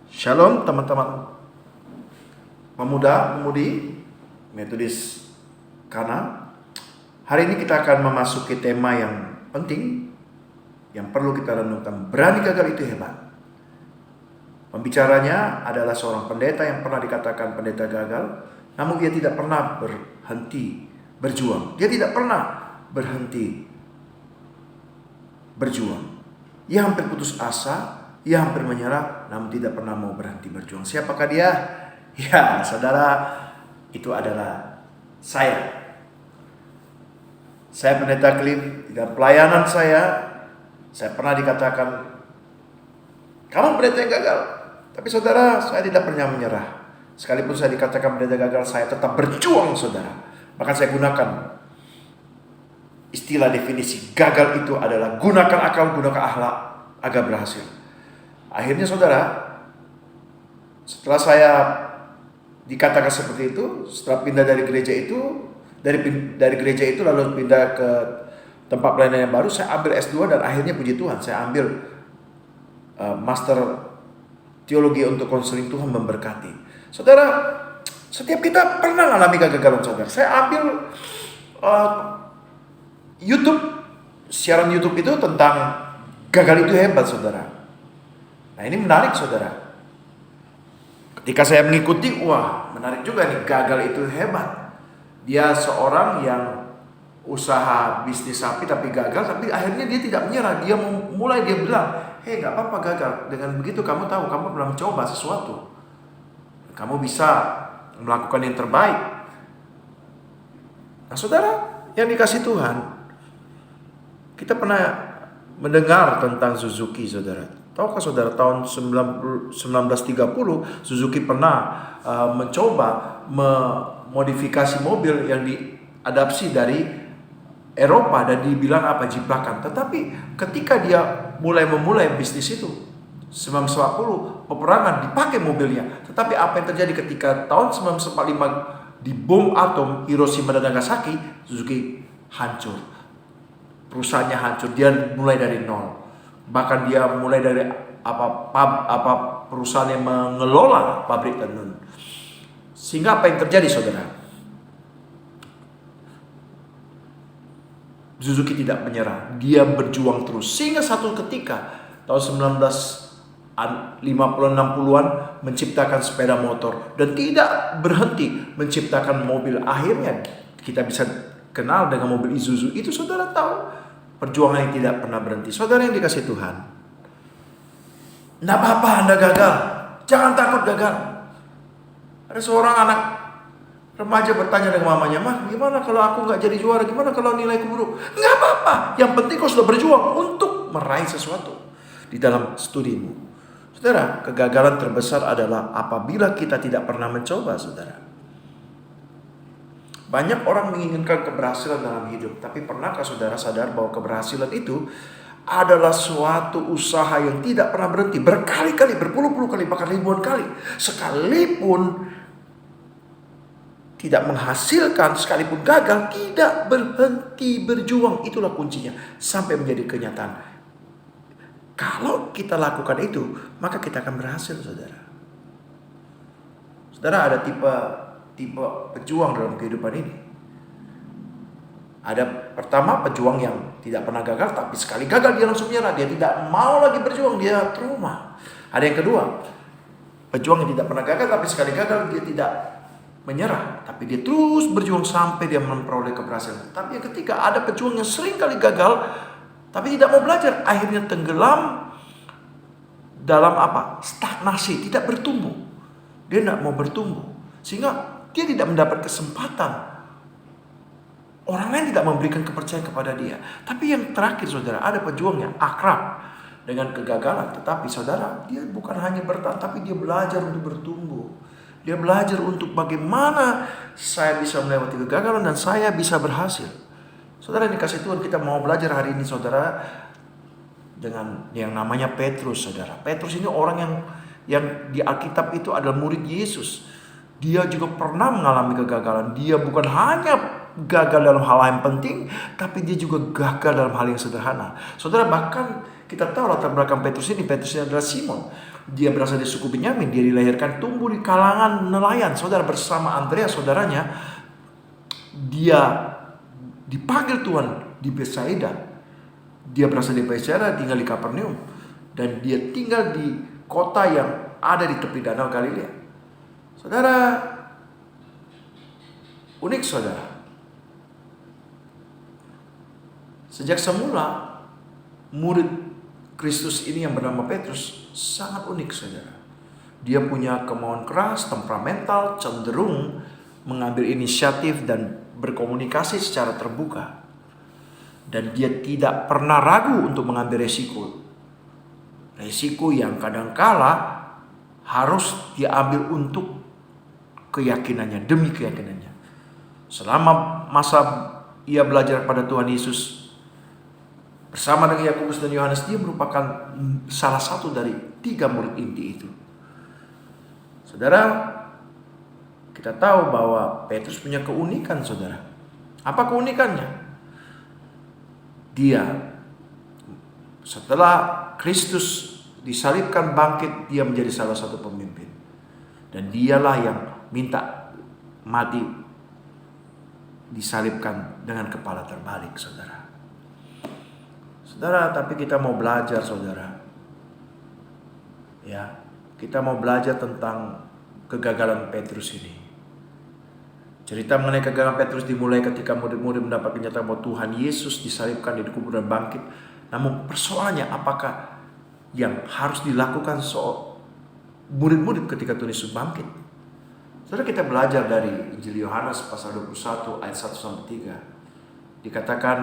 Shalom teman-teman pemuda-pemudi Metodis Kana. Hari ini kita akan memasuki tema yang penting yang perlu kita renungkan. Berani gagal itu hebat. Pembicaranya adalah seorang pendeta yang pernah dikatakan pendeta gagal, namun dia tidak pernah berhenti berjuang. Dia tidak pernah berhenti berjuang. Ia hampir putus asa, ia hampir menyerah, namun tidak pernah mau berhenti berjuang. Siapakah dia? Ya, saudara, itu adalah saya. Saya pendeta Cliff. Dalam pelayanan saya pernah dikatakan, kamu pendeta yang gagal. Tapi saudara, saya tidak pernah menyerah. Sekalipun saya dikatakan pendeta gagal, saya tetap berjuang, saudara. Bahkan saya gunakan istilah definisi gagal itu adalah gunakan akal, gunakan akhlak agar berhasil. Akhirnya saudara, setelah saya dikatakan seperti itu, setelah pindah dari gereja itu, dari gereja itu lalu pindah ke tempat pelayanan yang baru, saya ambil S2 dan akhirnya puji Tuhan, saya ambil master teologi untuk konseling. Tuhan memberkati. Saudara, setiap kita pernah mengalami kegagalan, saudara. Saya ambil siaran YouTube itu tentang gagal itu hebat, saudara. Nah, ini menarik, saudara. Ketika saya mengikuti, wah, menarik juga nih, gagal itu hebat. Dia seorang yang usaha bisnis sapi tapi gagal, tapi akhirnya dia tidak menyerah. Dia bilang, "Hei, gak apa-apa gagal. Dengan begitu kamu tahu kamu pernah mencoba sesuatu. Kamu bisa melakukan yang terbaik." Nah, saudara, yang dikasih Tuhan, kita pernah mendengar tentang Suzuki, saudara. Tahukah saudara, tahun 1930 Suzuki pernah mencoba memodifikasi mobil yang diadapsi dari Eropa dan dibilang jiplakan. Tetapi ketika dia memulai bisnis itu 1940, peperangan dipakai mobilnya. Tetapi apa yang terjadi ketika tahun 1945 di bom atom Hiroshima dan Nagasaki, Suzuki hancur. Perusahaannya hancur, dia mulai dari nol. Bahkan dia mulai dari perusahaan yang mengelola pabrik tenun. Sehingga apa yang terjadi, saudara? Suzuki tidak menyerah, dia berjuang terus. Sehingga satu ketika tahun 1950-60-an menciptakan sepeda motor dan tidak berhenti menciptakan mobil. Akhirnya kita bisa kenal dengan mobil Isuzu. Itu saudara tahu, perjuangan yang tidak pernah berhenti. Saudara yang dikasih Tuhan, tidak apa-apa Anda gagal, jangan takut gagal. Ada seorang anak remaja bertanya dengan mamanya, "Mah, gimana kalau aku nggak jadi juara? Gimana kalau nilaiku buruk?" Nggak apa-apa, yang penting kau sudah berjuang untuk meraih sesuatu di dalam studimu. Saudara, kegagalan terbesar adalah apabila kita tidak pernah mencoba, saudara. Banyak orang menginginkan keberhasilan dalam hidup, tapi pernahkah saudara sadar bahwa keberhasilan itu adalah suatu usaha yang tidak pernah berhenti, berkali-kali, berpuluh-puluh kali, bahkan ribuan kali. Sekalipun tidak menghasilkan, sekalipun gagal, tidak berhenti berjuang. Itulah kuncinya sampai menjadi kenyataan. Kalau kita lakukan itu, maka kita akan berhasil, saudara. Saudara, ada tipe pejuang dalam kehidupan ini. Ada pertama pejuang yang tidak pernah gagal, tapi sekali gagal dia langsung menyerah. Dia tidak mau lagi berjuang, dia trauma. Ada yang kedua, pejuang yang tidak pernah gagal, tapi sekali gagal dia tidak menyerah, tapi dia terus berjuang sampai dia memperoleh keberhasilan. Tapi yang ketiga, ada pejuang yang sering kali gagal, tapi tidak mau belajar, akhirnya tenggelam dalam stagnasi, tidak bertumbuh. Dia tidak mau bertumbuh, sehingga dia tidak mendapat kesempatan. Orang lain tidak memberikan kepercayaan kepada dia. Tapi yang terakhir, saudara, ada pejuang yang akrab dengan kegagalan. Tetapi saudara, dia bukan hanya bertahan, tapi dia belajar untuk bertumbuh. Dia belajar untuk bagaimana saya bisa melewati kegagalan dan saya bisa berhasil. Saudara yang dikasih Tuhan, kita mau belajar hari ini, saudara, dengan yang namanya Petrus, saudara. Petrus ini orang yang di Alkitab itu adalah murid Yesus. Dia juga pernah mengalami kegagalan. Dia bukan hanya gagal dalam hal yang penting, tapi dia juga gagal dalam hal yang sederhana. Saudara, bahkan kita tahu latar belakang Petrus ini adalah Simon. Dia berasal dari suku Benyamin. Dia dilahirkan tumbuh di kalangan nelayan. Saudara, bersama Andreas saudaranya, dia dipanggil Tuhan di Betsaida. Dia berasal dari Betsaida, tinggal di Kapernaum. Dan dia tinggal di kota yang ada di tepi danau Galilea. Saudara, unik saudara. Sejak semula, murid Kristus ini yang bernama Petrus sangat unik saudara. Dia punya kemauan keras, temperamental, cenderung mengambil inisiatif dan berkomunikasi secara terbuka. Dan dia tidak pernah ragu untuk mengambil resiko. Resiko yang kadangkala harus dia ambil untuk keyakinannya, demi keyakinannya. Selama masa ia belajar pada Tuhan Yesus bersama dengan Yakobus dan Yohanes, dia merupakan salah satu dari 3 murid inti itu. Saudara, kita tahu bahwa Petrus punya keunikan saudara. Apa keunikannya? Dia setelah Kristus disalibkan bangkit, dia menjadi salah satu pemimpin. Dan dialah yang minta mati disalibkan dengan kepala terbalik saudara. Saudara, tapi kita mau belajar saudara. Ya, kita mau belajar tentang kegagalan Petrus ini. Cerita mengenai kegagalan Petrus dimulai ketika murid-murid mendapat kenyataan bahwa Tuhan Yesus disalibkan, dikubur dan bangkit. Namun persoalannya, apakah yang harus dilakukan murid-murid ketika Tuhan Yesus bangkit? Saudara, kita belajar dari Injil Yohanes pasal 21 ayat 1-3. Dikatakan,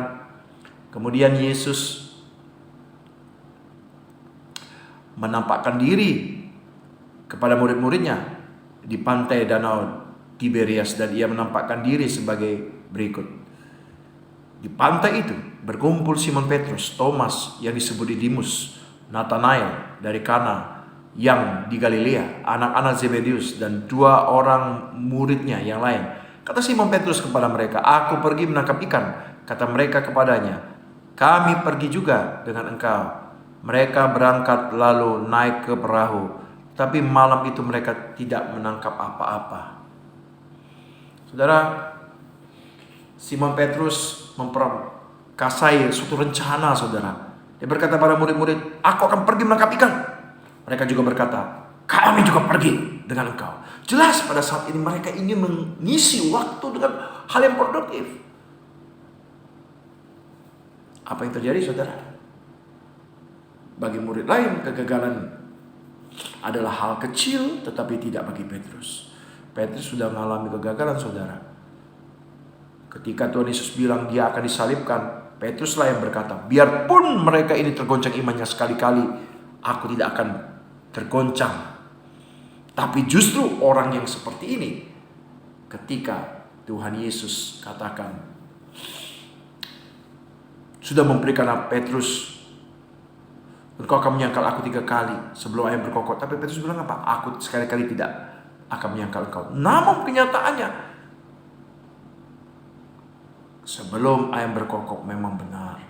kemudian Yesus menampakkan diri kepada murid-muridnya di pantai danau Tiberias, dan ia menampakkan diri sebagai berikut. Di pantai itu berkumpul Simon Petrus, Thomas yang disebut Didimus, Nathanael dari Kana yang di Galilea, anak-anak Zebedeus, dan 2 orang muridnya yang lain. Kata Simon Petrus kepada mereka, "Aku pergi menangkap ikan." Kata mereka kepadanya, "Kami pergi juga dengan engkau." Mereka berangkat lalu naik ke perahu, tapi malam itu mereka tidak menangkap apa-apa. Saudara, Simon Petrus memperkasai suatu rencana saudara. Dia berkata pada murid-murid, "Aku akan pergi menangkap ikan." Mereka juga berkata, "Kami juga pergi dengan engkau." Jelas pada saat ini mereka ingin mengisi waktu dengan hal yang produktif. Apa yang terjadi saudara? Bagi murid lain kegagalan adalah hal kecil, tetapi tidak bagi Petrus. Petrus sudah mengalami kegagalan saudara. Ketika Tuhan Yesus bilang dia akan disalibkan, Petruslah yang berkata, "Biarpun mereka ini tergoncang imannya sekali-kali, aku tidak akan tergoncang." Tapi justru orang yang seperti ini, ketika Tuhan Yesus katakan, sudah memberikan Petrus, "Engkau akan menyangkal aku 3 kali sebelum ayam berkokok." Tapi Petrus bilang apa? "Aku sekali-kali tidak akan menyangkal engkau." Namun kenyataannya, sebelum ayam berkokok memang benar,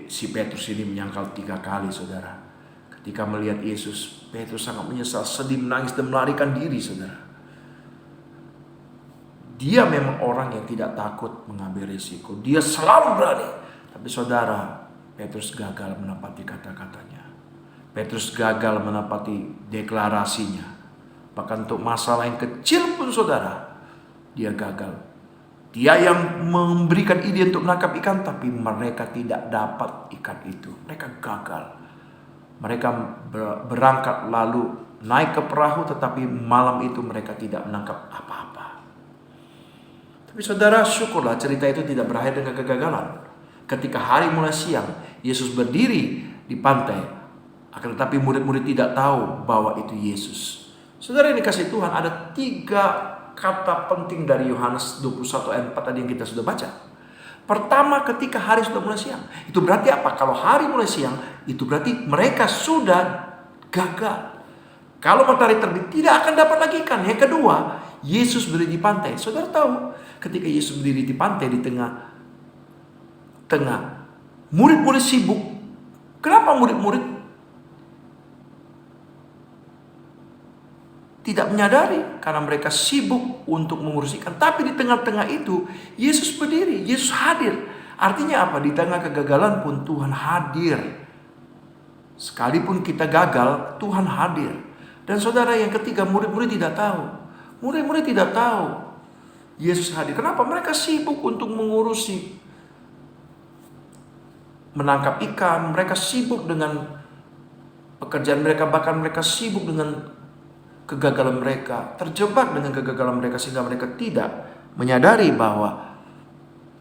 si Petrus ini menyangkal 3 kali saudara. Ketika melihat Yesus, Petrus sangat menyesal, sedih, menangis, dan melarikan diri saudara. Dia memang orang yang tidak takut mengambil risiko. Dia selalu berani. Tapi saudara, Petrus gagal menepati kata-katanya. Petrus gagal menepati deklarasinya. Bahkan untuk masalah yang kecil pun saudara, dia gagal. Dia yang memberikan ide untuk menangkap ikan, tapi mereka tidak dapat ikan itu. Mereka gagal. Mereka berangkat lalu naik ke perahu, tetapi malam itu mereka tidak menangkap apa-apa. Tapi saudara, syukurlah cerita itu tidak berakhir dengan kegagalan. Ketika hari mulai siang, Yesus berdiri di pantai, akan tetapi murid-murid tidak tahu bahwa itu Yesus. Saudara, ini kasih Tuhan, ada 3 kata penting dari Yohanes 21 ayat 4 tadi yang kita sudah baca. Pertama, ketika hari sudah mulai siang. Itu berarti apa? Kalau hari mulai siang, itu berarti mereka sudah gagal. Kalau matahari terbit, tidak akan dapat lagi ikan. Yang kedua, Yesus berdiri di pantai. Saudara tahu, ketika Yesus berdiri di pantai di tengah murid-murid sibuk. Kenapa murid-murid tidak menyadari karena mereka sibuk untuk mengurus ikan. Tapi di tengah-tengah itu Yesus berdiri, Yesus hadir. Artinya apa? Di tengah kegagalan pun Tuhan hadir. Sekalipun kita gagal, Tuhan hadir. Dan saudara, yang ketiga, murid-murid tidak tahu. Murid-murid tidak tahu Yesus hadir. Kenapa? Mereka sibuk untuk mengurusi, menangkap ikan. Mereka sibuk dengan pekerjaan mereka. Bahkan mereka sibuk dengan kegagalan mereka, terjebak dengan kegagalan mereka, sehingga mereka tidak menyadari bahwa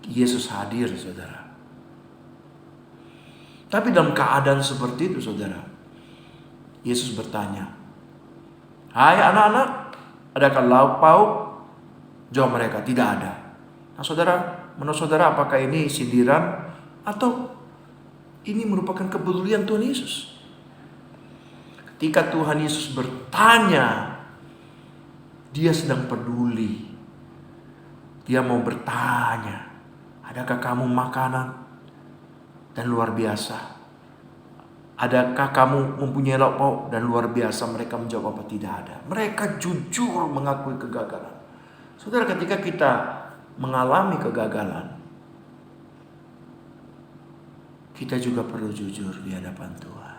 Yesus hadir, saudara. Tapi dalam keadaan seperti itu, saudara, Yesus bertanya, "Hai anak-anak, adakah lauk pauk?" Jawab mereka, "Tidak ada." Nah saudara, menurut saudara apakah ini sindiran atau ini merupakan kepedulian Tuhan Yesus? Ketika Tuhan Yesus bertanya, Dia sedang peduli. Dia mau bertanya, "Adakah kamu makanan?" Dan luar biasa, "Adakah kamu mempunyai lauk pauk?" Dan luar biasa mereka menjawab, "Apa tidak ada." Mereka jujur mengakui kegagalan. Saudara, ketika kita mengalami kegagalan, kita juga perlu jujur di hadapan Tuhan.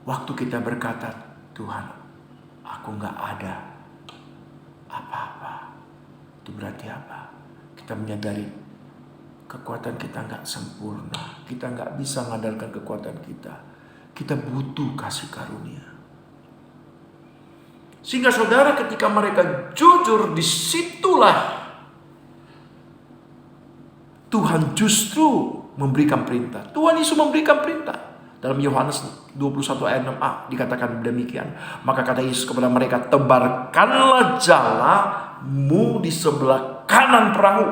Waktu kita berkata, "Tuhan, aku gak ada apa-apa," itu berarti apa? Kita menyadari kekuatan kita gak sempurna. Kita gak bisa mengandalkan kekuatan kita. Kita butuh kasih karunia. Sehingga saudara, ketika mereka jujur, disitulah Tuhan justru memberikan perintah. Tuhan Yesus memberikan perintah. Dalam Yohanes 21 ayat 6a dikatakan demikian. Maka kata Yesus kepada mereka, "Tebarkanlah jalamu di sebelah kanan perahu,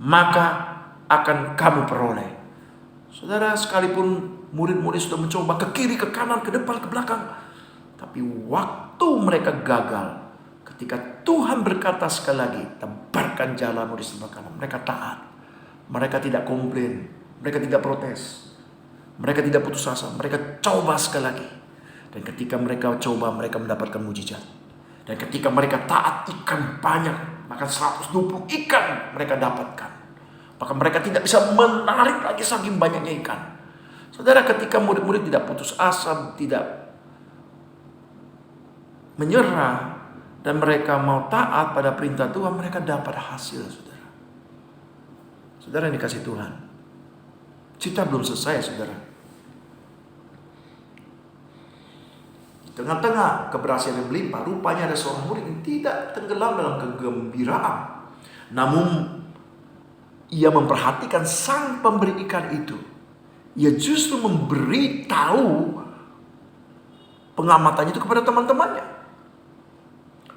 maka akan kamu peroleh." Saudara, sekalipun murid-murid sudah mencoba ke kiri, ke kanan, ke depan, ke belakang, tapi waktu mereka gagal, ketika Tuhan berkata sekali lagi, "Tebarkan jalamu di sebelah kanan," mereka taat. Mereka tidak komplain, mereka tidak protes. Mereka tidak putus asa, mereka coba sekali lagi. Dan ketika mereka coba, mereka mendapatkan mujizat. Dan ketika mereka taat, ikan banyak, bahkan 120 ikan mereka dapatkan. Maka mereka tidak bisa menarik lagi saking banyaknya ikan. Saudara, ketika murid-murid tidak putus asa, tidak menyerah, dan mereka mau taat pada perintah Tuhan, mereka dapat hasil, saudara. Saudara yang dikasih Tuhan, cerita belum selesai, saudara. Di tengah-tengah keberhasilan yang melimpah, rupanya ada seorang murid yang tidak tenggelam dalam kegembiraan. Namun, ia memperhatikan sang pemberi ikan itu. Ia justru memberitahu pengamatannya itu kepada teman-temannya.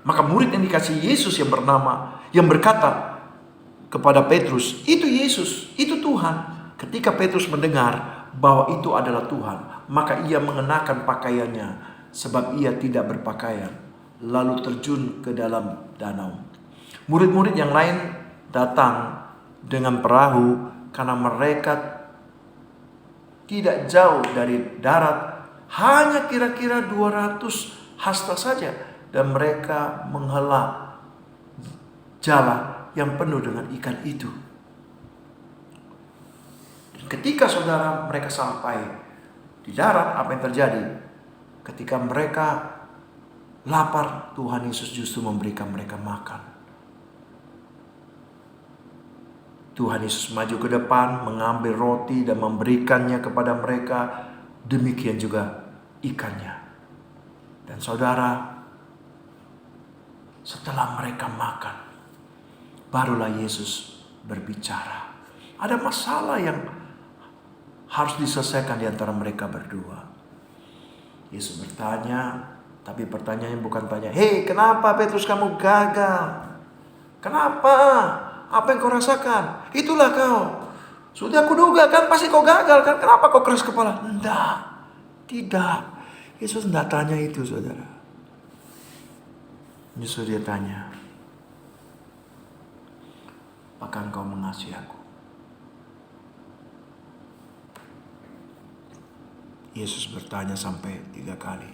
Maka murid yang dikasih Yesus yang berkata kepada Petrus, "Itu Yesus, itu Tuhan." Ketika Petrus mendengar bahwa itu adalah Tuhan, maka ia mengenakan pakaiannya, sebab ia tidak berpakaian, lalu terjun ke dalam danau. Murid-murid yang lain datang dengan perahu karena mereka tidak jauh dari darat, hanya kira-kira 200 hasta saja, dan mereka menghela jala yang penuh dengan ikan itu. Ketika saudara mereka sampai di darat, apa yang terjadi? Ketika mereka lapar, Tuhan Yesus justru memberikan mereka makan. Tuhan Yesus maju ke depan, mengambil roti dan memberikannya kepada mereka. Demikian juga ikannya. Dan saudara, setelah mereka makan, barulah Yesus berbicara. Ada masalah yang harus diselesaikan di antara mereka berdua. Yesus bertanya, tapi pertanyaannya bukan tanya, "Hei, kenapa Petrus kamu gagal? Kenapa? Apa yang kau rasakan? Itulah kau. Sudah kuduga kan, pasti kau gagal kan? Kenapa kau keras kepala?" Tidak. Yesus tidak tanya itu, saudara. Justru dia tanya, "Apakah engkau mengasihi aku?" Yesus bertanya sampai 3 kali.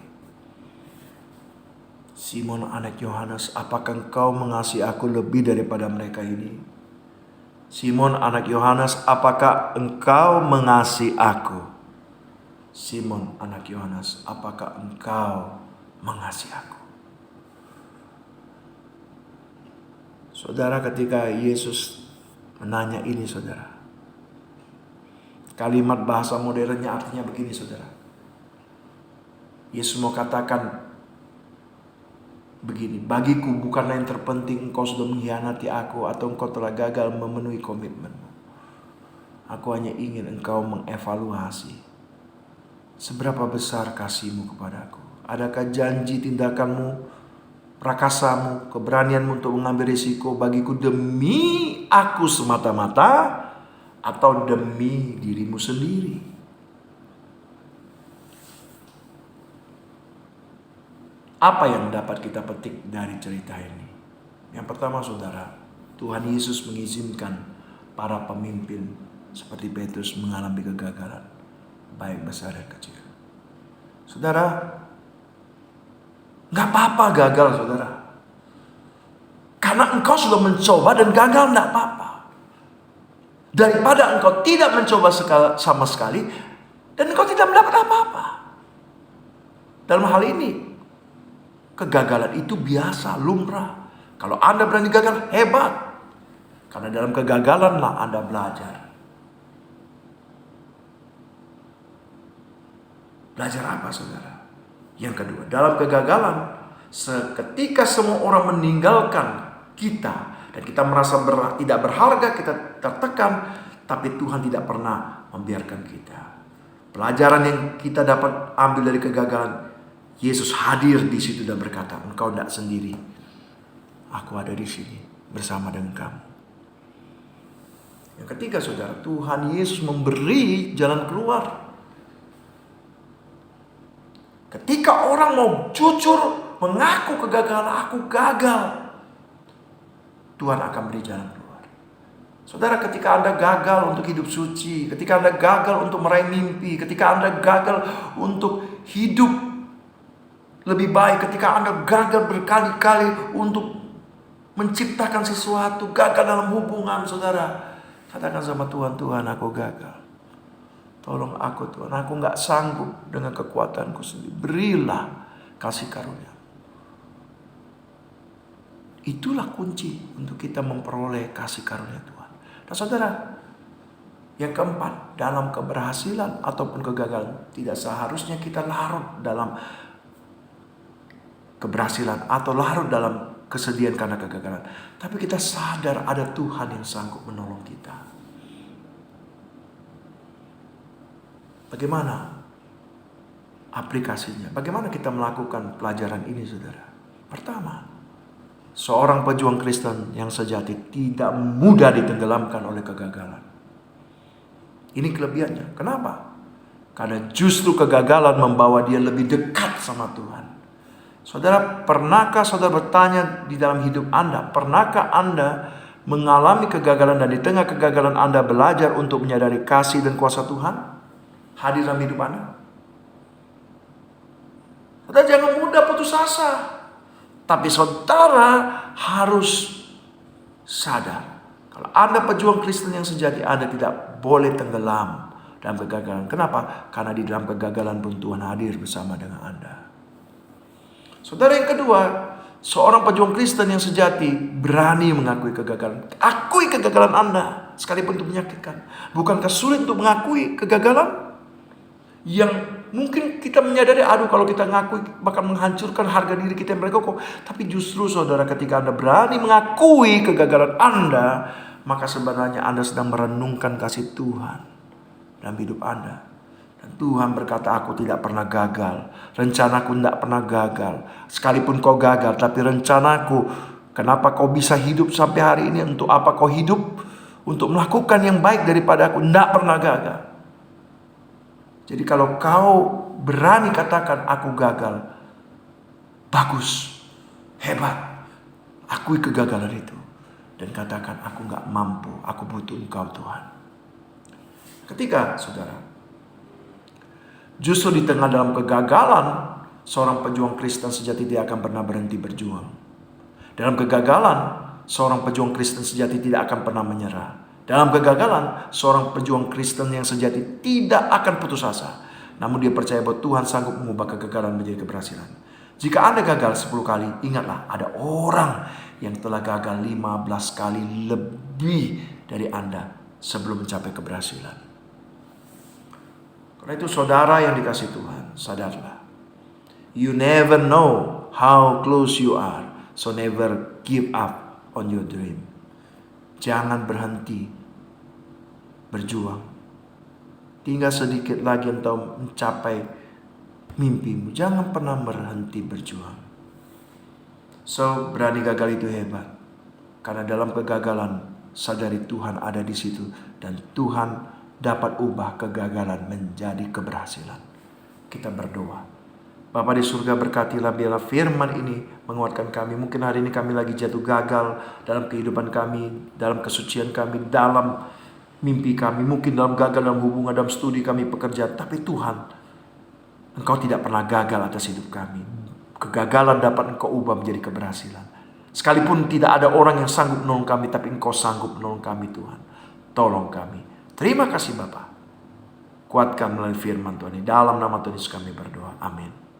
Simon anak Yohanes, apakah engkau mengasihi aku lebih daripada mereka ini? Simon anak Yohanes, apakah engkau mengasihi aku? Simon anak Yohanes, apakah engkau mengasihi aku? Saudara, ketika Yesus menanya ini, saudara, kalimat bahasa modernnya artinya begini, saudara. Yesus mau katakan begini, bagiku bukanlah yang terpenting engkau sudah mengkhianati aku atau engkau telah gagal memenuhi komitmenmu. Aku hanya ingin engkau mengevaluasi seberapa besar kasihmu kepadaku. Adakah janji tindakanmu, prakasamu, keberanianmu untuk mengambil risiko bagiku demi aku semata-mata atau demi dirimu sendiri? Apa yang dapat kita petik dari cerita ini? Yang pertama, saudara, Tuhan Yesus mengizinkan para pemimpin seperti Petrus mengalami kegagalan, baik besar dan kecil. Saudara, gak apa-apa gagal, saudara. Karena engkau sudah mencoba dan gagal, gak apa-apa. Daripada engkau tidak mencoba sama sekali dan engkau tidak mendapat apa-apa. Dalam hal ini, kegagalan itu biasa, lumrah. Kalau Anda berani gagal, hebat. Karena dalam kegagalanlah Anda belajar. Belajar apa, saudara? Yang kedua, dalam kegagalan, seketika semua orang meninggalkan kita dan kita merasa tidak berharga, kita tertekan, tapi Tuhan tidak pernah membiarkan kita. Pelajaran yang kita dapat ambil dari kegagalan, Yesus hadir di situ dan berkata, engkau tidak sendiri. Aku ada di sini bersama dengan kamu. Yang ketiga, saudara, Tuhan Yesus memberi jalan keluar. Ketika orang mau jujur mengaku kegagalan, aku gagal, Tuhan akan beri jalan keluar. Saudara, ketika Anda gagal untuk hidup suci, ketika Anda gagal untuk meraih mimpi, ketika Anda gagal untuk hidup lebih baik, ketika Anda gagal berkali-kali untuk menciptakan sesuatu, gagal dalam hubungan, saudara, katakan sama Tuhan, Tuhan, aku gagal. Tolong aku, Tuhan, aku gak sanggup dengan kekuatanku sendiri. Berilah kasih karunia. Itulah kunci untuk kita memperoleh kasih karunia Tuhan. Nah, saudara, yang keempat, dalam keberhasilan ataupun kegagalan, tidak seharusnya kita larut dalam keberhasilan atau larut dalam kesedihan karena kegagalan. Tapi kita sadar ada Tuhan yang sanggup menolong kita. Bagaimana aplikasinya? Bagaimana kita melakukan pelajaran ini, saudara? Pertama, seorang pejuang Kristen yang sejati tidak mudah ditenggelamkan oleh kegagalan. Ini kelebihannya. Kenapa? Karena justru kegagalan membawa dia lebih dekat sama Tuhan. Saudara, pernahkah saudara bertanya di dalam hidup Anda? Pernahkah Anda mengalami kegagalan dan di tengah kegagalan Anda belajar untuk menyadari kasih dan kuasa Tuhan hadir dalam hidup Anda? Saudara, jangan mudah putus asa. Tapi saudara harus sadar, kalau Anda pejuang Kristen yang sejati, Anda tidak boleh tenggelam dalam kegagalan. Kenapa? Karena di dalam kegagalan pun Tuhan hadir bersama dengan Anda. Saudara, yang kedua, seorang pejuang Kristen yang sejati berani mengakui kegagalan. Akui kegagalan Anda, sekalipun itu menyakitkan. Bukankah sulit untuk mengakui kegagalan? Yang mungkin kita menyadari, aduh, kalau kita ngakui bakal menghancurkan harga diri kita yang berkokoh. Tapi justru, saudara, ketika Anda berani mengakui kegagalan Anda, maka sebenarnya Anda sedang merenungkan kasih Tuhan dalam hidup Anda. Dan Tuhan berkata, aku tidak pernah gagal. Rencanaku tidak pernah gagal. Sekalipun kau gagal, tapi rencanaku, kenapa kau bisa hidup sampai hari ini? Untuk apa kau hidup? Untuk melakukan yang baik daripada aku. Tidak pernah gagal. Jadi kalau kau berani katakan aku gagal, bagus, hebat. Akui kegagalan itu. Dan katakan, aku gak mampu, aku butuh Engkau, Tuhan. Ketiga, saudara, Justru di tengah dalam kegagalan, seorang pejuang Kristen sejati tidak akan pernah berhenti berjuang. Dalam kegagalan, seorang pejuang Kristen sejati tidak akan pernah menyerah. Dalam kegagalan, seorang pejuang Kristen yang sejati tidak akan putus asa. Namun dia percaya bahwa Tuhan sanggup mengubah kegagalan menjadi keberhasilan. Jika Anda gagal 10 kali, ingatlah ada orang yang telah gagal 15 kali lebih dari Anda sebelum mencapai keberhasilan. Karena itu saudara yang dikasihi Tuhan, sadarlah. You never know how close you are, so never give up on your dream. Jangan berhenti berjuang. Tinggal sedikit lagi untuk mencapai mimpimu. Jangan pernah berhenti berjuang. So, berani gagal itu hebat. Karena dalam kegagalan, sadari Tuhan ada di situ. Dan Tuhan dapat ubah kegagalan menjadi keberhasilan. Kita berdoa. Bapa di surga, berkatilah biarlah firman ini menguatkan kami. Mungkin hari ini kami lagi jatuh gagal dalam kehidupan kami, dalam kesucian kami, dalam mimpi kami. Mungkin dalam gagal dalam hubungan, dalam studi kami, pekerjaan. Tapi Tuhan, Engkau tidak pernah gagal atas hidup kami. Kegagalan dapat Engkau ubah menjadi keberhasilan. Sekalipun tidak ada orang yang sanggup menolong kami, tapi Engkau sanggup menolong kami Tuhan. Tolong kami. Terima kasih Bapa. Kuatkan melalui firman Tuhan ini. Dalam nama Tuhan Yesus kami berdoa. Amin.